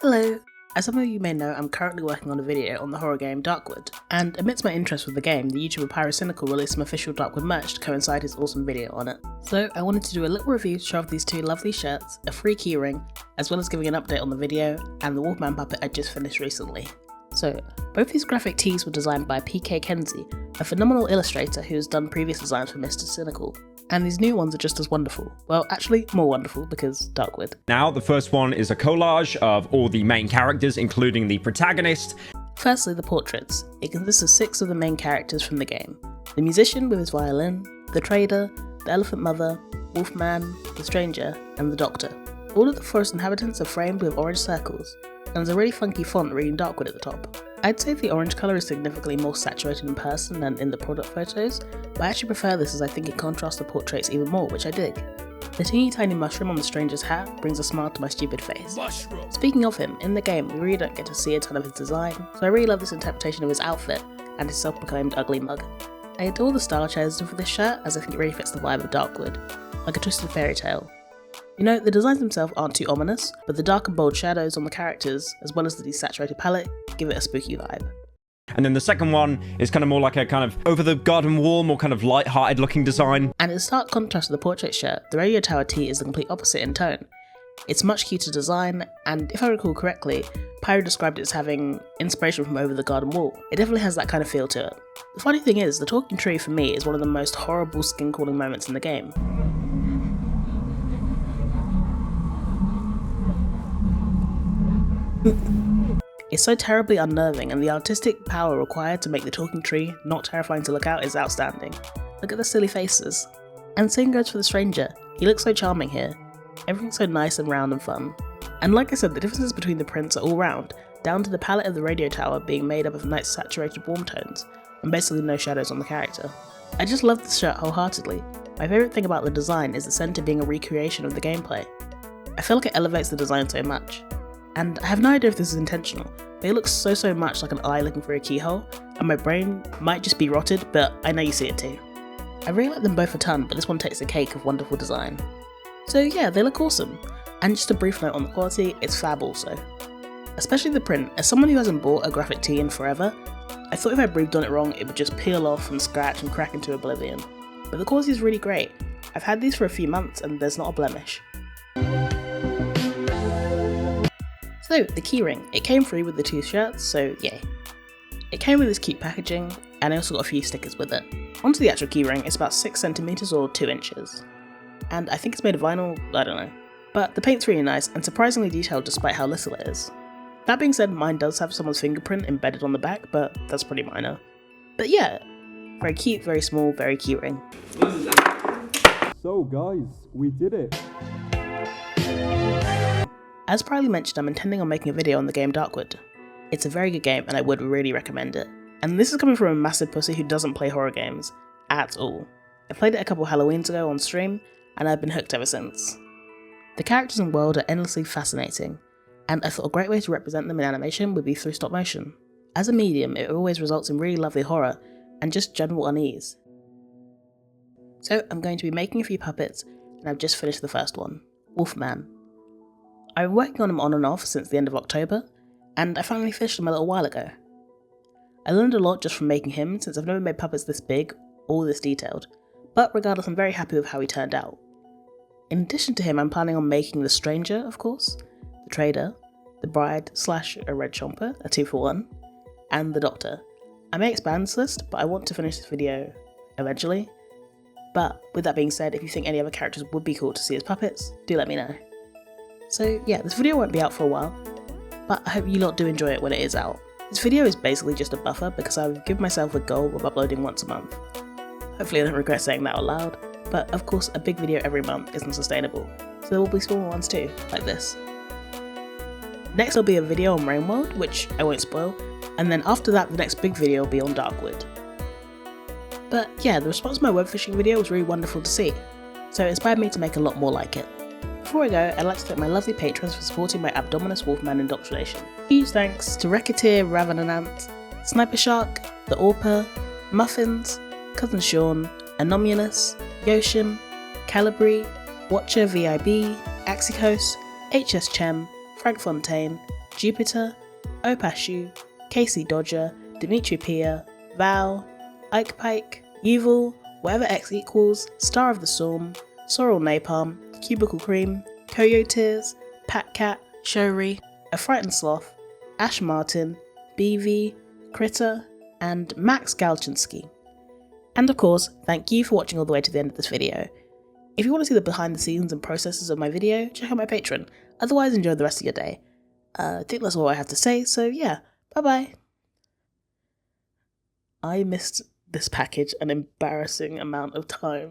Hello! As some of you may know, I'm currently working on a video on the horror game Darkwood, and amidst my interest with the game, the YouTuber Pyrocinical released some official Darkwood merch to coincide his awesome video on it. So I wanted to do a little review to show off these two lovely shirts, a free keyring, as well as giving an update on the video, and the Wolfman puppet I just finished recently. So, both these graphic tees were designed by PK Kenzie, a phenomenal illustrator who has done previous designs for Mr. Cynical. And these new ones are just as wonderful. Well, actually, more wonderful because Darkwood. Now, the first one is a collage of all the main characters, including the protagonist. Firstly, the portraits. It consists of 6 of the main characters from the game. The musician with his violin, the trader, the elephant mother, Wolfman, the stranger, and the doctor. All of the forest inhabitants are framed with orange circles, and there's a really funky font reading Darkwood at the top. I'd say the orange colour is significantly more saturated in person than in the product photos, but I actually prefer this as I think it contrasts the portraits even more, which I dig. The teeny tiny mushroom on the stranger's hat brings a smile to my stupid face. Mushroom. Speaking of him, in the game we really don't get to see a ton of his design, so I really love this interpretation of his outfit and his self-proclaimed ugly mug. I adore the style chosen for this shirt as I think it really fits the vibe of Darkwood, like a twisted fairy tale. You know, the designs themselves aren't too ominous, but the dark and bold shadows on the characters, as well as the desaturated palette, give it a spooky vibe. And then the second one is kind of more like a kind of over the garden wall, more kind of light-hearted looking design. And in stark contrast to the portrait shirt, the radio tower tee is the complete opposite in tone. It's much cuter design, and if I recall correctly, Pyro described it as having inspiration from over the garden wall. It definitely has that kind of feel to it. The funny thing is, the talking tree for me is one of the most horrible skin-crawling moments in the game. It's so terribly unnerving, and the artistic power required to make the talking tree not terrifying to look at is outstanding. Look at the silly faces. And same goes for the stranger. He looks so charming here. Everything's so nice and round and fun. And like I said, the differences between the prints are all round, down to the palette of the radio tower being made up of nice saturated warm tones, and basically no shadows on the character. I just love this shirt wholeheartedly. My favourite thing about the design is the centre being a recreation of the gameplay. I feel like it elevates the design so much. And I have no idea if this is intentional, but it looks so much like an eye looking through a keyhole, and my brain might just be rotted, but I know you see it too. I really like them both a ton, but this one takes the cake of wonderful design. So yeah, they look awesome. And just a brief note on the quality, it's fab also. Especially the print. As someone who hasn't bought a graphic tee in forever, I thought if I breathed on it wrong it would just peel off and scratch and crack into oblivion. But the quality is really great. I've had these for a few months and there's not a blemish. So, the keyring. It came free with the 2 shirts, so yay. It came with this cute packaging, and I also got a few stickers with it. Onto the actual keyring, it's about 6 centimeters or 2 inches. And I think it's made of vinyl, I don't know. But the paint's really nice and surprisingly detailed despite how little it is. That being said, mine does have someone's fingerprint embedded on the back, but that's pretty minor. But yeah, very cute, very small, very keyring. So guys, we did it. As probably mentioned, I'm intending on making a video on the game Darkwood. It's a very good game and I would really recommend it. And this is coming from a massive pussy who doesn't play horror games at all. I played it a couple Halloweens ago on stream and I've been hooked ever since. The characters and world are endlessly fascinating, and I thought a great way to represent them in animation would be through stop motion. As a medium, it always results in really lovely horror and just general unease. So I'm going to be making a few puppets and I've just finished the first one, Wolfman. I've been working on him on and off since the end of October, and I finally finished him a little while ago. I learned a lot just from making him since I've never made puppets this big or this detailed, but regardless I'm very happy with how he turned out. In addition to him, I'm planning on making the stranger, of course, the trader, the bride / a red chomper, a 2-for-1, and the doctor. I may expand this list, but I want to finish this video eventually. But with that being said, if you think any other characters would be cool to see as puppets, do let me know. So yeah, this video won't be out for a while, but I hope you lot do enjoy it when it is out. This video is basically just a buffer because I've given myself a goal of uploading once a month. Hopefully I don't regret saying that out loud, but of course a big video every month isn't sustainable, so there will be smaller ones too, like this. Next will be a video on Rainworld, which I won't spoil, and then after that the next big video will be on Darkwood. But yeah, the response to my web fishing video was really wonderful to see, so it inspired me to make a lot more like it. Before I go, I'd like to thank my lovely patrons for supporting my Abdominus Wolfman indoctrination. Huge thanks to Racketeer Ravenant, Sniper Shark, The Orper, Muffins, Cousin Sean, Anomalous, Yoshim, Calibri, Watcher VIB, Axicos, HS Chem, Frank Fontaine, Jupiter, Opashu, Casey Dodger, Dimitri Pia, Val, Ike Pike, Yuval, Whatever X Equals, Star of the Storm, Sorrel Napalm, Cubicle Cream, Koyo Tears, Pat Cat, Shori, A Frightened Sloth, Ash Martin, BV, Critter, and Max Galchinsky. And of course, thank you for watching all the way to the end of this video. If you want to see the behind the scenes and processes of my video, check out my Patron. Otherwise, enjoy the rest of your day. I think that's all I have to say, so yeah, bye bye. I missed this package an embarrassing amount of time.